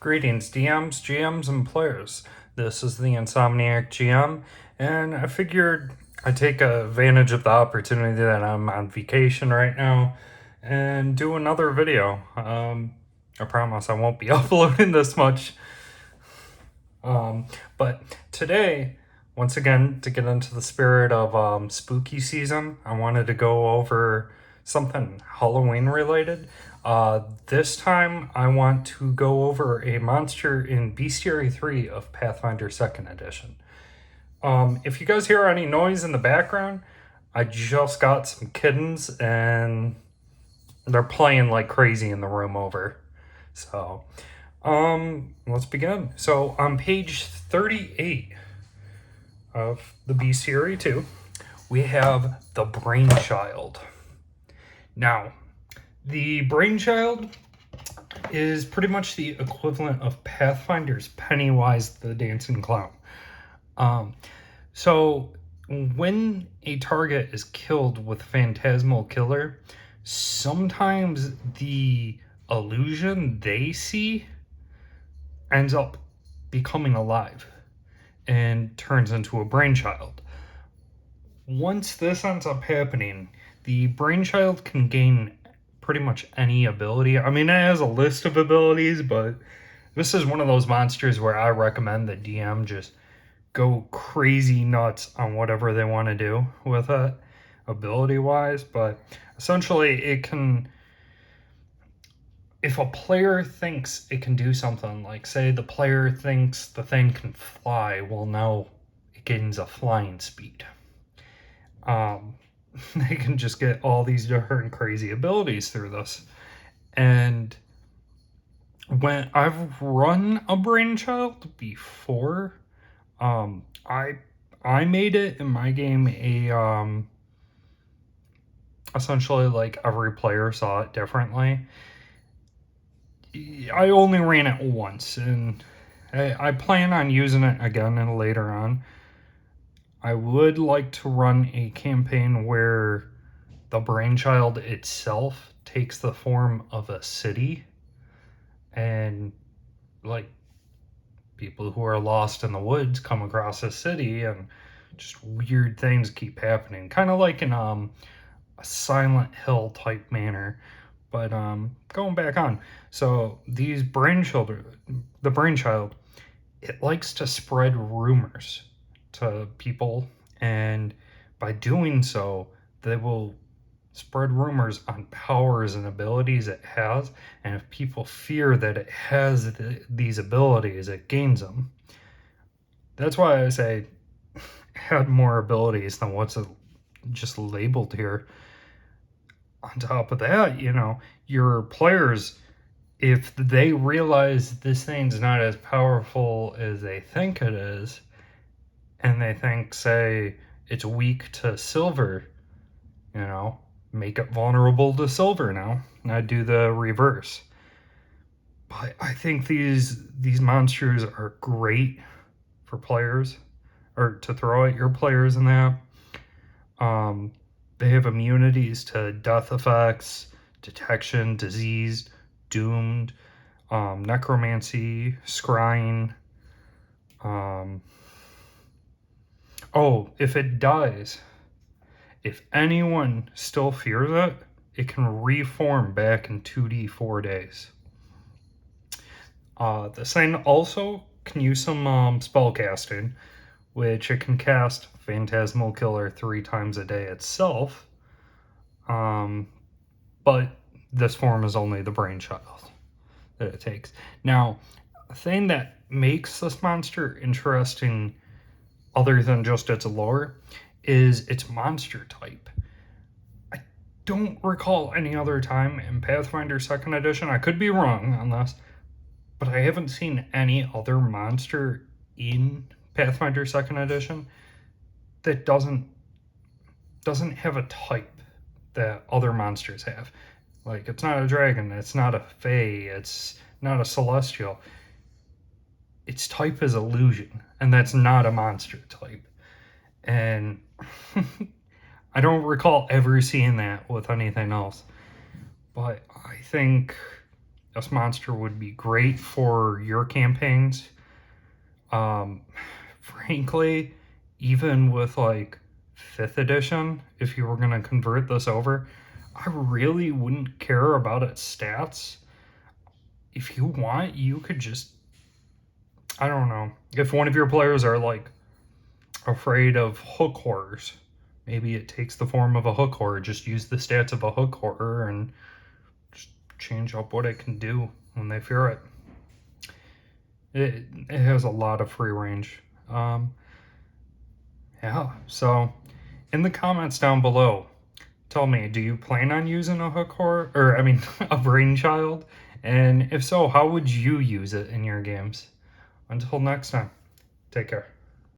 Greetings, DMs, GMs, and players. This is the Insomniac GM, and I figured I'd take advantage of the opportunity that I'm on vacation right now and do another video. I promise I won't be uploading this much. But today, once again, to get into the spirit of spooky season, I wanted to go over something Halloween related. This time, I want to go over a monster in Bestiary 3 of Pathfinder 2nd Edition. If you guys hear any noise in the background, I just got some kittens and they're playing like crazy in the room over. So, let's begin. So, on page 38 of the Bestiary 2, we have the Brainchild. Now, the Brainchild is pretty much the equivalent of Pathfinder's Pennywise the Dancing Clown. So when a target is killed with Phantasmal Killer, sometimes the illusion they see ends up becoming alive and turns into a Brainchild. Once this ends up happening, the Brainchild can gain pretty much any ability. I mean, it has a list of abilities, but this is one of those monsters where I recommend the DM just go crazy nuts on whatever they want to do with it, ability-wise. But essentially, it can... If a player thinks it can do something, like say the player thinks the thing can fly, well, now it gains a flying speed. They can just get all these different crazy abilities through this. And when I've run a Brainchild before, I made it in my game a essentially like every player saw it differently. I only ran it once, and I plan on using it again and later on. I would like to run a campaign where the Brainchild itself takes the form of a city, and like people who are lost in the woods come across a city and just weird things keep happening, kind of like in a Silent Hill type manner. But going back on, so these the Brainchild, it likes to spread rumors to people, and by doing so, they will spread rumors on powers and abilities it has, and if people fear that it has these abilities, it gains them. That's why I say had more abilities than what's just labeled here. On top of that, your players, if they realize this thing's not as powerful as they think it is, and they think, say, it's weak to silver, make it vulnerable to silver now. And I do the reverse. But I think these monsters are great for players, or to throw at your players in that. They have immunities to death effects, detection, disease, doomed, necromancy, scrying. If it dies, if anyone still fears it, it can reform back in 2d 4 days. The thing also can use some spell casting, which it can cast Phantasmal Killer 3 times a day itself. But this form is only the Brainchild that it takes. Now, a thing that makes this monster interesting, other than just its lore, is its monster type. I don't recall any other time in Pathfinder 2nd Edition, I could be wrong on this, but I haven't seen any other monster in Pathfinder 2nd Edition that doesn't have a type that other monsters have. Like, it's not a dragon, it's not a fae, it's not a celestial. Its type is illusion, and that's not a monster type. And I don't recall ever seeing that with anything else. But I think this monster would be great for your campaigns. Frankly, even with like 5th edition, if you were going to convert this over, I really wouldn't care about its stats. If you want, you could just, I don't know, if one of your players are like afraid of hook horrors, maybe it takes the form of a hook horror. Just use the stats of a hook horror and just change up what it can do when they fear it. It has a lot of free range. Yeah, so in the comments down below, tell me, do you plan on using a hook horror, or I mean, a Brainchild? And if so, how would you use it in your games? Until next time, take care.